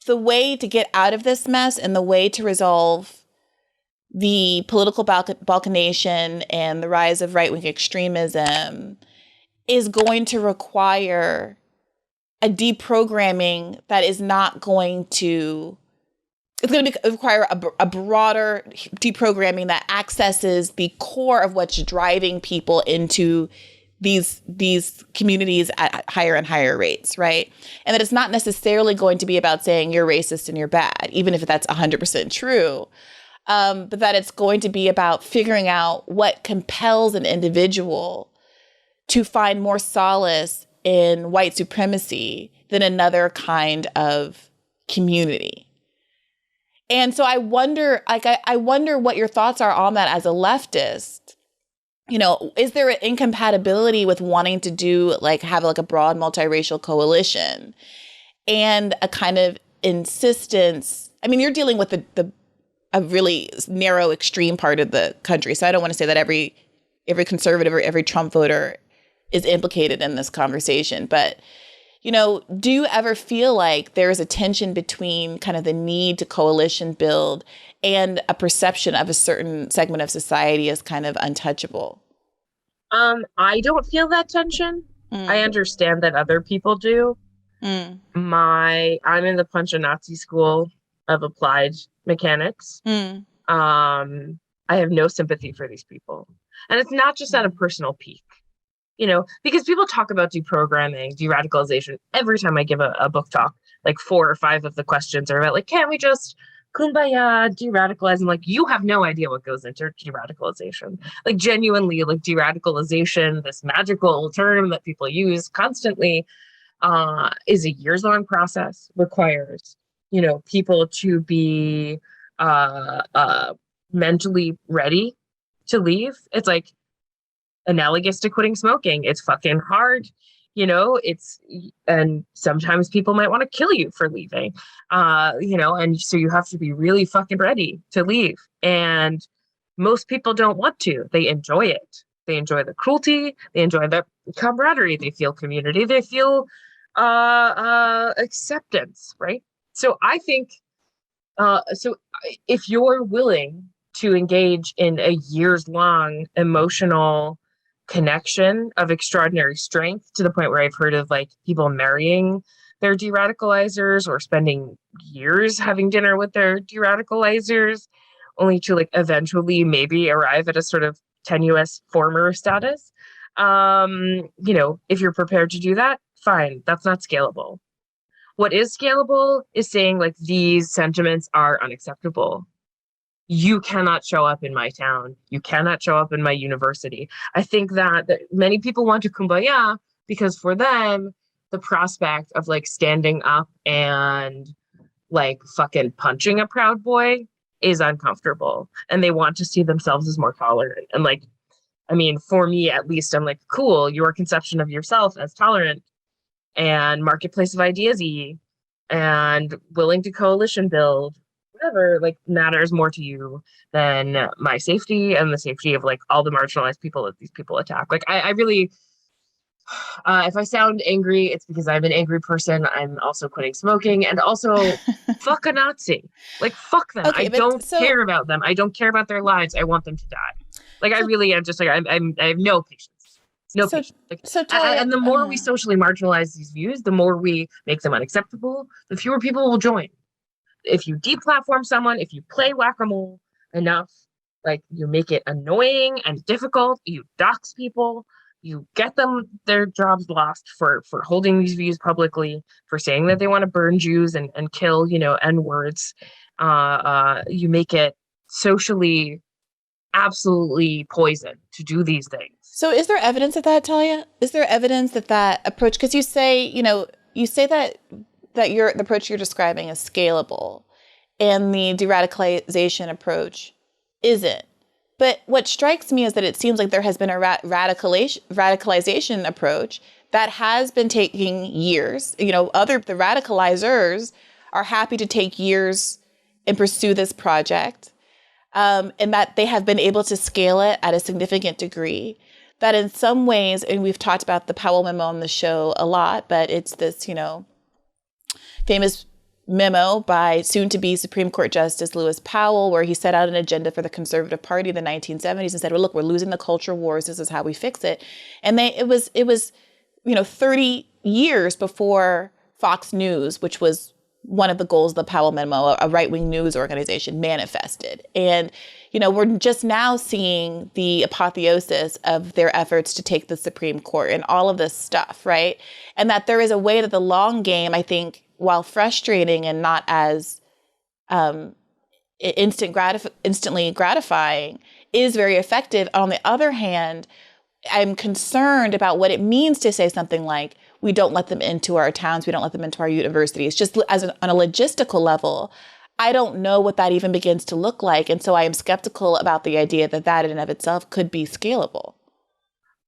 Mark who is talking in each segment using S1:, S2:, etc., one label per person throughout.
S1: the way to get out of this mess and the way to resolve the political balkanization and the rise of right-wing extremism is going to require a deprogramming that is not going to, it's going to require a broader deprogramming that accesses the core of what's driving people into these communities at higher and higher rates, right? And that it's not necessarily going to be about saying you're racist and you're bad, even if that's 100% true. But that it's going to be about figuring out what compels an individual to find more solace in white supremacy than another kind of community. And so I wonder, I wonder what your thoughts are on that as a leftist. You know, is there an incompatibility with wanting to do have a broad multiracial coalition and a kind of insistence? I mean, you're dealing with a really narrow extreme part of the country. So I don't want to say that every conservative or every Trump voter is implicated in this conversation. But, you know, do you ever feel like there is a tension between kind of the need to coalition build and a perception of a certain segment of society as kind of untouchable?
S2: I don't feel that tension. I understand that other people do. I'm in the Punch-a-Nazi School of Applied Mechanics. I have no sympathy for these people. And it's not just at a personal peak, you know, because people talk about deprogramming, de-radicalization. Every time I give a book talk, 4 or 5 of the questions are about can't we just kumbaya, de-radicalize? I'm you have no idea what goes into de-radicalization. Genuinely, de-radicalization, this magical term that people use constantly, is a years-long process, requires, you know, people to be mentally ready to leave. It's analogous to quitting smoking. It's fucking hard. You know, and sometimes people might want to kill you for leaving, you know, and so you have to be really fucking ready to leave. And most people don't want to. They enjoy it. They enjoy the cruelty. They enjoy the camaraderie. They feel community. They feel acceptance, right? So I think, so if you're willing to engage in a years-long emotional connection of extraordinary strength to the point where I've heard of people marrying their de-radicalizers or spending years having dinner with their de-radicalizers only to eventually maybe arrive at a sort of tenuous former status. You know, if you're prepared to do that, fine. That's not scalable. What is scalable is saying these sentiments are unacceptable. You cannot show up in my town. You cannot show up in my university. I think that many people want to kumbaya because for them, the prospect of standing up and fucking punching a Proud Boy is uncomfortable. And they want to see themselves as more tolerant. And I mean, for me, at least, I'm cool, your conception of yourself as tolerant and marketplace of ideas-y and willing to coalition build, whatever, matters more to you than my safety and the safety of all the marginalized people that these people attack. I really, if I sound angry, it's because I'm an angry person. I'm also quitting smoking and also fuck a Nazi. Fuck them. Okay, I don't care about them. I don't care about their lives. I want them to die. I really am just I have no patience. No patience. Talia, and the more we socially marginalize these views, the more we make them unacceptable, the fewer people will join. If you deplatform someone, if you play whack-a-mole enough, you make it annoying and difficult, you dox people, you get them their jobs lost for holding these views publicly, for saying that they want to burn Jews and kill, you know, N-words. You make it socially absolutely poison to do these things.
S1: So is there evidence of that, Talia? Is there evidence that approach, because you say that the approach you're describing is scalable and the deradicalization approach isn't. But what strikes me is that it seems like there has been a radicalization approach that has been taking years. You know, the radicalizers are happy to take years and pursue this project, and that they have been able to scale it at a significant degree. That in some ways, and we've talked about the Powell memo on the show a lot, but it's this, famous memo by soon-to-be Supreme Court Justice Lewis Powell, where he set out an agenda for the Conservative Party in the 1970s and said, well, look, we're losing the culture wars. This is how we fix it. And it was 30 years before Fox News, which was one of the goals of the Powell memo, a right-wing news organization, manifested. And, we're just now seeing the apotheosis of their efforts to take the Supreme Court and all of this stuff, right? And that there is a way that the long game, I think, while frustrating and not as instantly gratifying, is very effective. On the other hand, I'm concerned about what it means to say something like, we don't let them into our towns, we don't let them into our universities. Just on a logistical level, I don't know what that even begins to look like. And so I am skeptical about the idea that in and of itself could be scalable.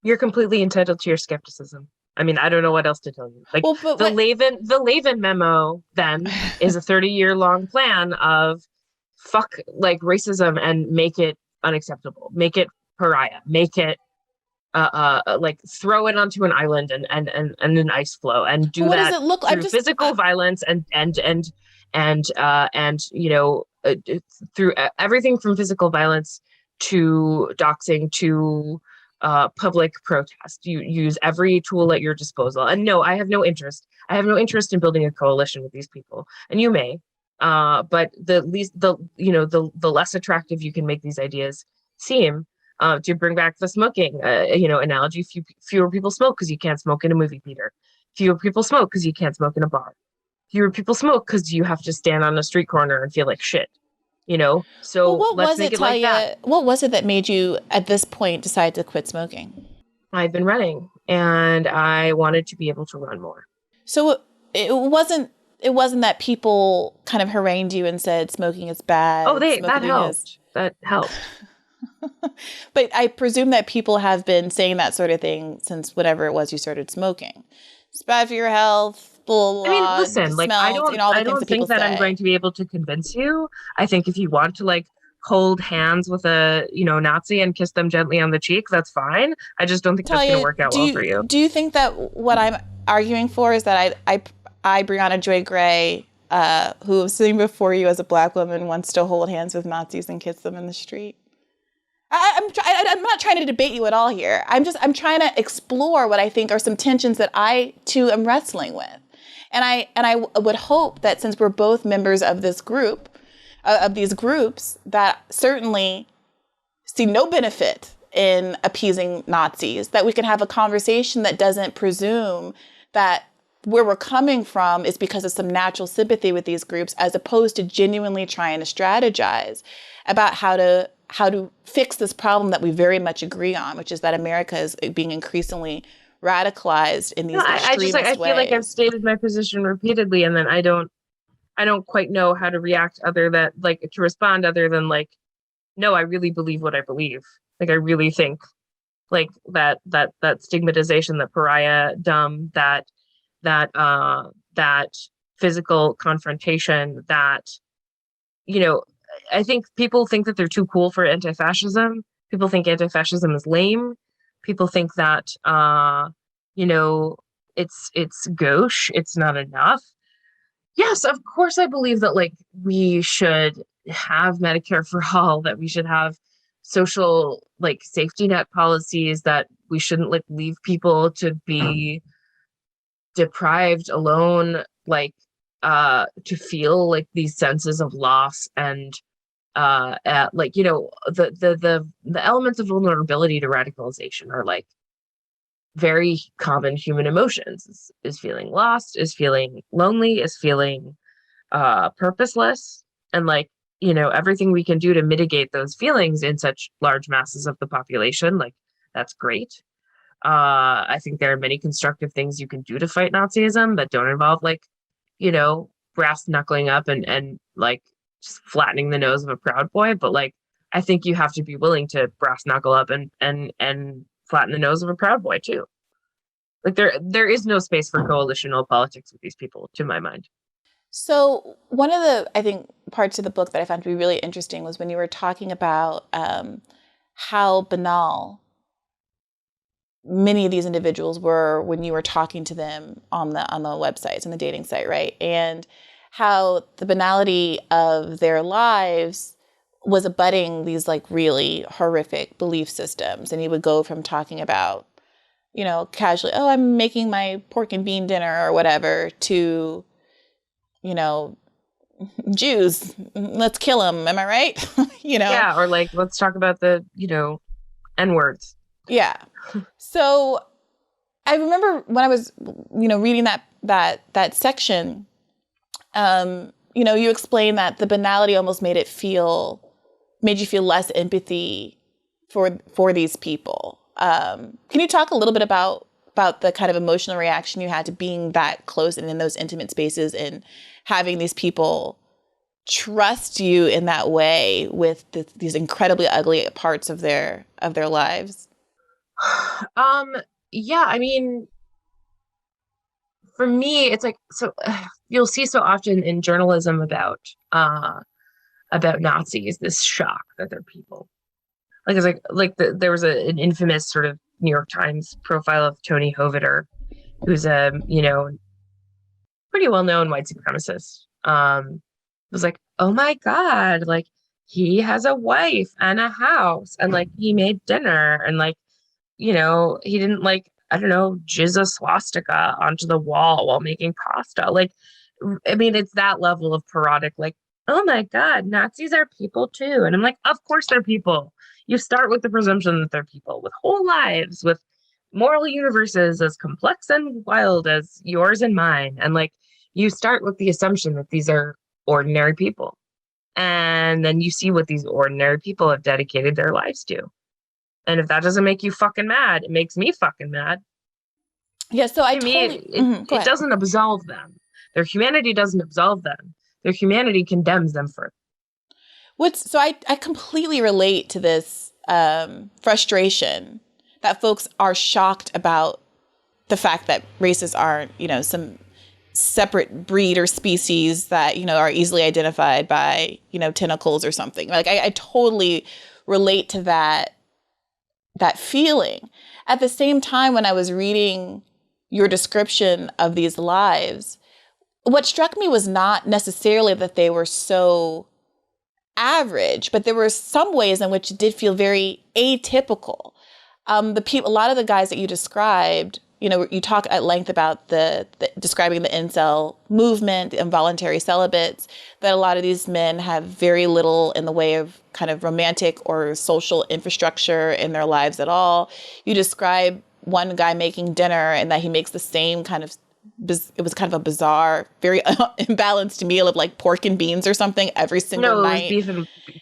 S2: You're completely entitled to your skepticism. I mean, I don't know what else to tell you. The Lavin memo then is a 30-year-long plan of fuck like racism and make it unacceptable, make it pariah, make it like throw it onto an island and an ice flow, and do
S1: what
S2: that
S1: does it look
S2: through physical violence and through everything from physical violence to doxing to public protest. You use every tool at your disposal. And no, I have no interest. I have no interest in building a coalition with these people. And you may, but the less attractive you can make these ideas seem. To bring back the smoking, analogy, fewer people smoke because you can't smoke in a movie theater. Fewer people smoke because you can't smoke in a bar. Fewer people smoke because you have to stand on a street corner and feel like shit. So let's make it like that.
S1: What was it that made you, at this point, decide to quit smoking?
S2: I've been running, and I wanted to be able to run more.
S1: So it wasn't that people kind of harangued you and said smoking is bad.
S2: Oh, that helped. That helped.
S1: But I presume that people have been saying that sort of thing since whatever it was you started smoking. It's bad for your health, blah, blah, blah.
S2: I mean, listen, like,
S1: smells,
S2: I don't think that I'm going to be able to convince you. I think if you want to, like, hold hands with a, Nazi and kiss them gently on the cheek, that's fine. I just don't think that's going to work out well for you.
S1: Do you think that what I'm arguing for is that I Briahna Joy Gray, who was sitting before you as a Black woman, wants to hold hands with Nazis and kiss them in the street? I'm not trying to debate you at all here. I'm trying to explore what I think are some tensions that I too am wrestling with, and I would hope that since we're both members of this group, of these groups that certainly see no benefit in appeasing Nazis, that we can have a conversation that doesn't presume that where we're coming from is because of some natural sympathy with these groups, as opposed to genuinely trying to strategize about how to fix this problem that we very much agree on, which is that America is being increasingly radicalized in these extremist ways.
S2: I feel like I've stated my position repeatedly, and then I don't quite know how to react to respond other than like, no, I really believe what I believe. Like, I really think like that stigmatization, that pariah-dom, that physical confrontation, that, I think people think that they're too cool for anti-fascism. People think anti-fascism is lame. People think that, it's gauche. It's not enough. Yes, of course, I believe that, like, we should have Medicare for all, that we should have social, like, safety net policies, that we shouldn't, like, leave people to be deprived, alone, like, to feel, like, these senses of loss and, the elements of vulnerability to radicalization are, like, very common human emotions. Is feeling lost, is feeling lonely, is feeling purposeless, and, like, everything we can do to mitigate those feelings in such large masses of the population, like, that's great. I think there are many constructive things you can do to fight Nazism that don't involve, like, brass knuckling up and like just flattening the nose of a Proud Boy, but, like, I think you have to be willing to brass knuckle up and flatten the nose of a Proud Boy too. Like, there is no space for coalitional politics with these people, to my mind.
S1: So one of the, I think, parts of the book that I found to be really interesting was when you were talking about how banal many of these individuals were when you were talking to them on the websites and the dating site, right? And how the banality of their lives was abutting these like really horrific belief systems. And he would go from talking about, you know, casually, oh, I'm making my pork and bean dinner or whatever, to, you know, Jews, let's kill them. Am I right? You know?
S2: Yeah. Or like, let's talk about the, N words.
S1: Yeah. So I remember when I was, you know, reading that section, you know, you explained that the banality almost made you feel less empathy for these people. Can you talk a little bit about the kind of emotional reaction you had to being that close and in those intimate spaces and having these people trust you in that way with these incredibly ugly parts of their lives?
S2: Yeah, I mean, for me, it's like, so you'll see so often in journalism about Nazis, this shock that they're people. Like, it's there was an infamous sort of New York Times profile of Tony Hoveder, who's a, pretty well-known white supremacist. It was like, oh my God, like, he has a wife and a house, and like, he made dinner, and like, he didn't, like, I don't know, jizz a swastika onto the wall while making pasta. Like, I mean, it's that level of parodic, like, oh my God, Nazis are people too. And I'm like, of course they're people. You start with the presumption that they're people with whole lives, with moral universes as complex and wild as yours and mine. And like, you start with the assumption that these are ordinary people. And then you see what these ordinary people have dedicated their lives to. And if that doesn't make you fucking mad, it makes me fucking mad.
S1: Yeah, so I
S2: To me, it doesn't absolve them. Their humanity doesn't absolve them. Their humanity condemns them further.
S1: So I completely relate to this frustration that folks are shocked about the fact that races aren't, you know, some separate breed or species that, you know, are easily identified by, you know, tentacles or something. Like I totally relate to that feeling. At the same time, when I was reading your description of these lives, what struck me was not necessarily that they were so average, but there were some ways in which it did feel very atypical. A lot of the guys that you described, you know, you talk at length about describing the incel movement, the involuntary celibates, that a lot of these men have very little in the way of kind of romantic or social infrastructure in their lives at all. You describe one guy making dinner and that he makes the same kind of, it was kind of a bizarre, very imbalanced meal of like pork and beans or something every single night.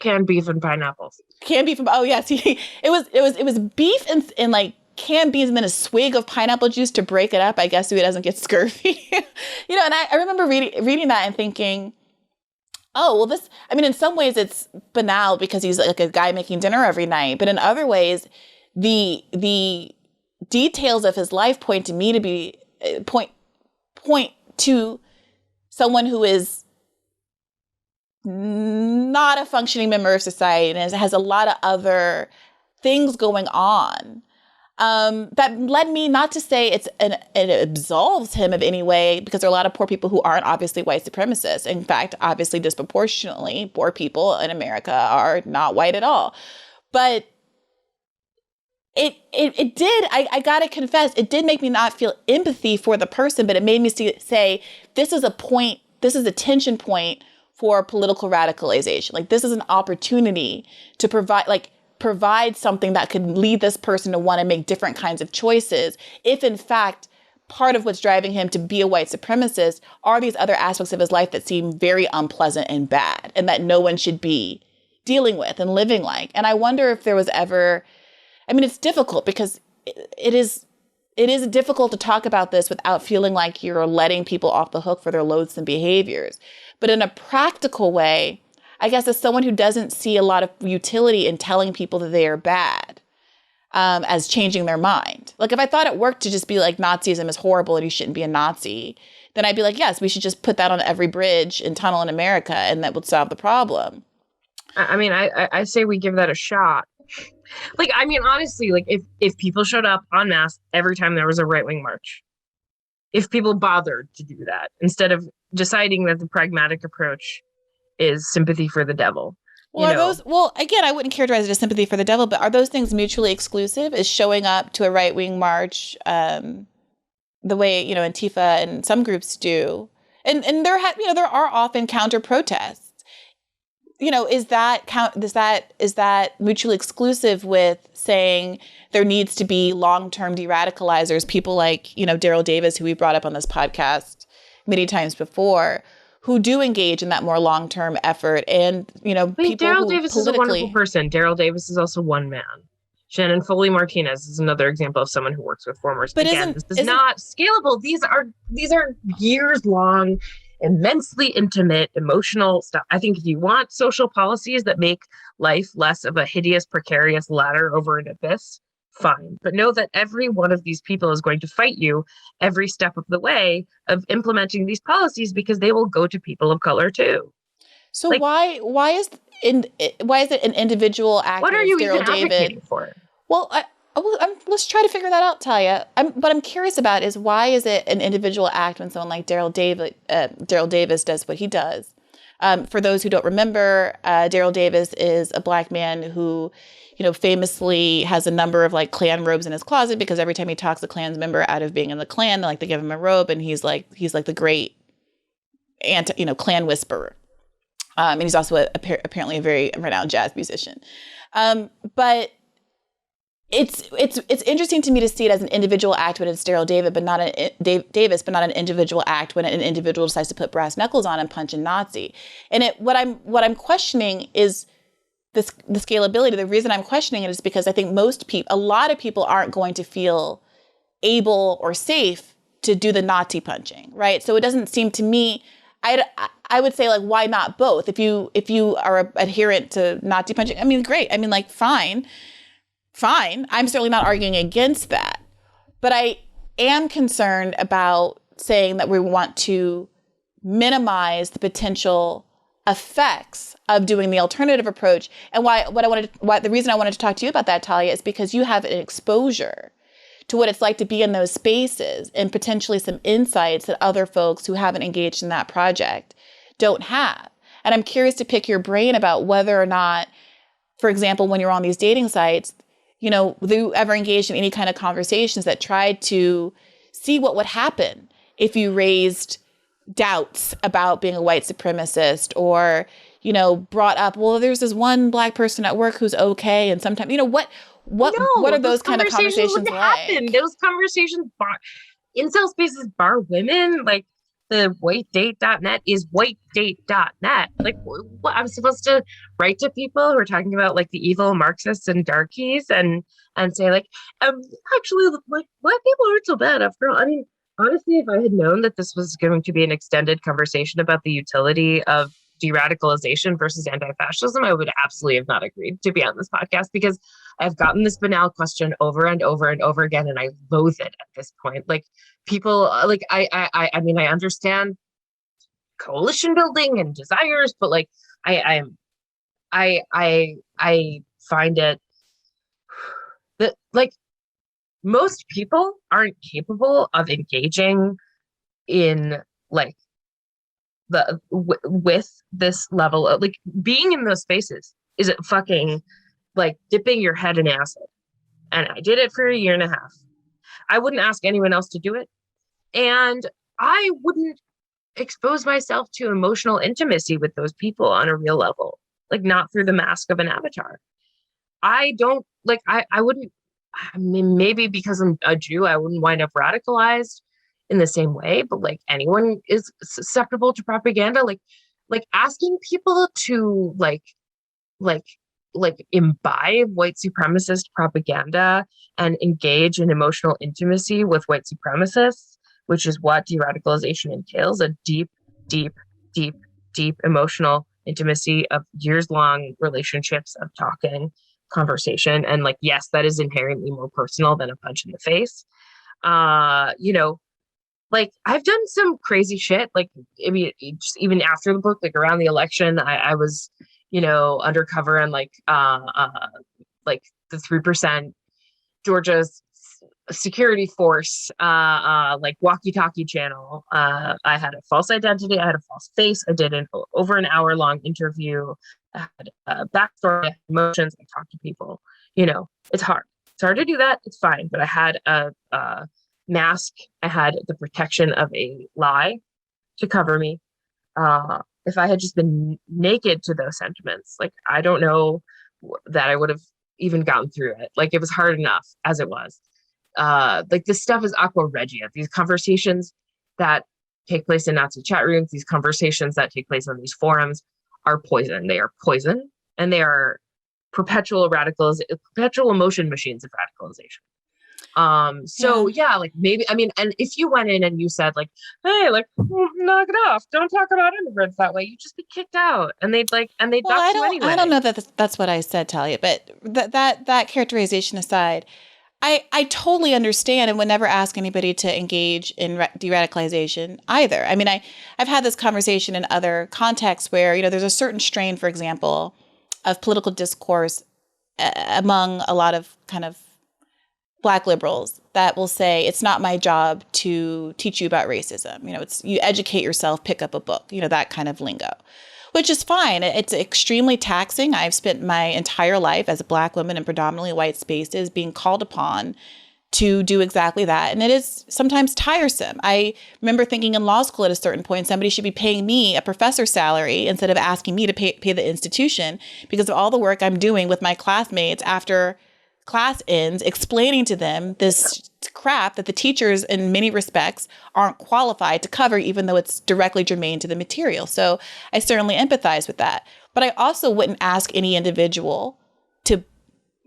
S2: Canned beef and pineapples.
S1: Canned beef. Oh yes, it was beef and like canned beans and then a swig of pineapple juice to break it up, I guess, so he doesn't get scurvy. You know, and I remember reading that and thinking, oh, well, this, I mean, in some ways it's banal because he's like a guy making dinner every night. But in other ways, the details of his life point to someone who is not a functioning member of society and has a lot of other things going on. That led me not to say it absolves him of any way, because there are a lot of poor people who aren't obviously white supremacists. In fact, obviously disproportionately, poor people in America are not white at all. But it did, I gotta confess, it did make me not feel empathy for the person, but it made me say, this is a tension point for political radicalization. Like, this is an opportunity to provide something that could lead this person to want to make different kinds of choices. If in fact, part of what's driving him to be a white supremacist are these other aspects of his life that seem very unpleasant and bad and that no one should be dealing with and living like. And I wonder if there was ever, I mean, it's difficult because it is difficult to talk about this without feeling like you're letting people off the hook for their loathsome behaviors. But in a practical way, I guess as someone who doesn't see a lot of utility in telling people that they are bad, as changing their mind. Like, if I thought it worked to just be like Nazism is horrible and you shouldn't be a Nazi, then I'd be like, yes, we should just put that on every bridge and tunnel in America and that would solve the problem.
S2: I mean, I say we give that a shot. Like, I mean, honestly, like if people showed up en masse every time there was a right-wing march, if people bothered to do that instead of deciding that the pragmatic approach is sympathy for the devil.
S1: Well, again, I wouldn't characterize it as sympathy for the devil, but are those things mutually exclusive? Is showing up to a right-wing march the way, Antifa and some groups do? And there are often counter protests. Is that mutually exclusive with saying there needs to be long-term de-radicalizers, people like, Daryl Davis, who we brought up on this podcast many times before, who do engage in that more long-term effort, and people
S2: Daryl Davis
S1: politically...
S2: is a wonderful person. Daryl Davis is also one man. Shannon Foley Martinez is another example of someone who works with formers. But again, this is not scalable. These are years-long, immensely intimate, emotional stuff. I think if you want social policies that make life less of a hideous, precarious ladder over an abyss, fine. But know that every one of these people is going to fight you every step of the way of implementing these policies, because they will go to people of color too.
S1: So why is it an individual act?
S2: What are you even advocating for?
S1: Well, let's try to figure that out, Talia. What I'm curious about is, why is it an individual act when someone like Daryl Davis does what he does? For those who don't remember, Daryl Davis is a Black man who, famously has a number of Klan robes in his closet, because every time he talks a Klan's member out of being in the Klan, they give him a robe, and he's like the great Klan whisperer. And he's also apparently a very renowned jazz musician. But it's interesting to me to see it as an individual act when it's Daryl Davis, but not an individual act when an individual decides to put brass knuckles on and punch a Nazi. And what I'm questioning is the scalability. The reason I'm questioning it is because I think a lot of people aren't going to feel able or safe to do the Nazi punching, right? So it doesn't seem to me. I would say, why not both? If you are an adherent to Nazi punching, great. Fine. I'm certainly not arguing against that. But I am concerned about saying that we want to minimize the potential effects of doing the alternative approach. And the reason I wanted to talk to you about that, Talia, is because you have an exposure to what it's like to be in those spaces, and potentially some insights that other folks who haven't engaged in that project don't have. And I'm curious to pick your brain about whether or not, for example, when you're on these dating sites, do you ever engage in any kind of conversations that tried to see what would happen if you raised doubts about being a white supremacist, or, brought up, well, there's this one Black person at work who's okay, and sometimes, what are those kind of conversations like?
S2: Those conversations incel spaces bar women. The whitedate.net is whitedate.net. What I'm supposed to write to people who are talking about the evil Marxists and darkies and say actually Black people aren't so bad after all. Honestly, if I had known that this was going to be an extended conversation about the utility of deradicalization versus anti-fascism, I would absolutely have not agreed to be on this podcast, because I've gotten this banal question over and over and over again, and I loathe it at this point. People, I understand coalition building and desires, but I find it that most people aren't capable of engaging in with this level of being in those spaces. Is it fucking dipping your head in acid? And I did it for a year and a half. I wouldn't ask anyone else to do it, and I wouldn't expose myself to emotional intimacy with those people on a real level, not through the mask of an avatar. I don't I wouldn't. Maybe because I'm a Jew, I wouldn't wind up radicalized in the same way, but anyone is susceptible to propaganda. Asking people to imbibe white supremacist propaganda and engage in emotional intimacy with white supremacists, which is what deradicalization entails, a deep emotional intimacy of years-long relationships of talking, conversation, and yes, that is inherently more personal than a punch in the face. I've done some crazy shit. Just even after the book, around the election, I was, undercover and the 3% Georgia's security force, like walkie-talkie channel. I had a false identity. I had a false face. I did over an hour-long interview. I had a backstory, emotions. I talked to people. It's hard. It's hard to do that. It's fine. But I had a mask. I had the protection of a lie to cover me. If I had just been naked to those sentiments, like, I don't know that I would have even gotten through it. Like, it was hard enough as it was. Like, this stuff is aqua regia. These conversations that take place in Nazi chat rooms, these conversations that take place on these forums are poison. They are poison, and they are perpetual emotion machines of radicalization. Like, maybe, I mean, and if you went in and you said, like, hey, like, knock it off, don't talk about immigrants that way, you'd just be kicked out, and they'd dox you anyway.
S1: I don't know that that's what I said, Talia, but that characterization aside, I totally understand and would never ask anybody to engage in de-radicalization either. I mean, I've had this conversation in other contexts where, there's a certain strain, for example, of political discourse among a lot of kind of Black liberals that will say, it's not my job to teach you about racism. It's you educate yourself, pick up a book, that kind of lingo, which is fine. It's extremely taxing. I've spent my entire life as a Black woman in predominantly white spaces being called upon to do exactly that. And it is sometimes tiresome. I remember thinking in law school at a certain point, somebody should be paying me a professor's salary instead of asking me to pay the institution, because of all the work I'm doing with my classmates after class ends, explaining to them this crap that the teachers in many respects aren't qualified to cover, even though it's directly germane to the material. So I certainly empathize with that. But I also wouldn't ask any individual to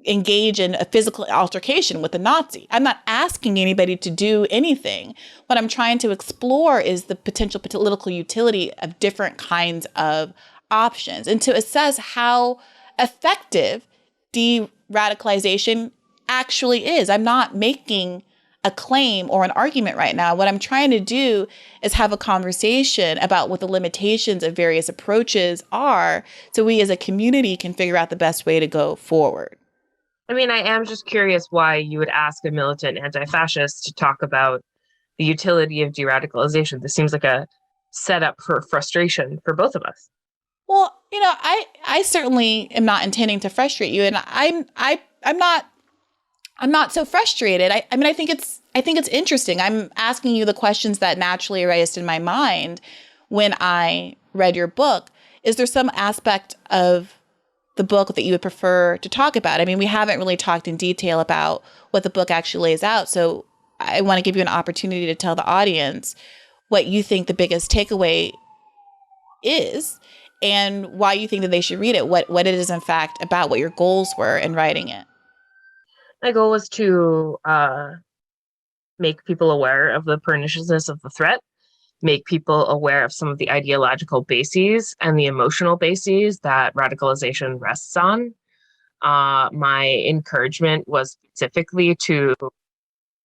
S1: engage in a physical altercation with a Nazi. I'm not asking anybody to do anything. What I'm trying to explore is the potential political utility of different kinds of options and to assess how effective de-radicalization actually is. I'm not making a claim or an argument right now. What I'm trying to do is have a conversation about what the limitations of various approaches are, so we as a community can figure out the best way to go forward.
S2: I mean, I am just curious why you would ask a militant anti-fascist to talk about the utility of de-radicalization. This seems like a setup for frustration for both of us.
S1: Well, I certainly am not intending to frustrate you, and I'm not so frustrated. I mean, I think it's interesting. I'm asking you the questions that naturally arose in my mind when I read your book. Is there some aspect of the book that you would prefer to talk about? I mean, we haven't really talked in detail about what the book actually lays out, so I want to give you an opportunity to tell the audience what you think the biggest takeaway is and why you think that they should read it, what it is in fact about, what your goals were in writing it.
S2: My goal was to make people aware of the perniciousness of the threat, make people aware of some of the ideological bases and the emotional bases that radicalization rests on. My encouragement was specifically to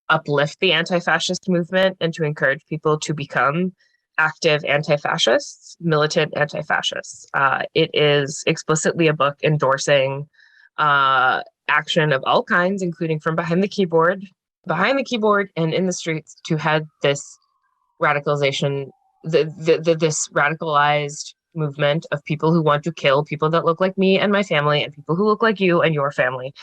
S2: uplift the anti-fascist movement and to encourage people to become active anti-fascists, militant anti-fascists. It is explicitly a book endorsing action of all kinds, including from behind the keyboard and in the streets, to head this radicalization, this radicalized movement of people who want to kill people that look like me and my family and people who look like you and your family,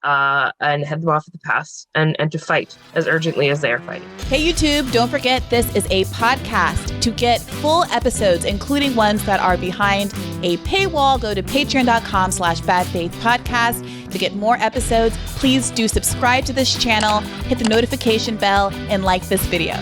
S2: and head them off at the pass and to fight as urgently as they are fighting.
S1: Hey, YouTube, don't forget this is a podcast. To get full episodes, including ones that are behind a paywall, go to patreon.com/badfaithpodcast. To get more episodes, please do subscribe to this channel, hit the notification bell, and like this video.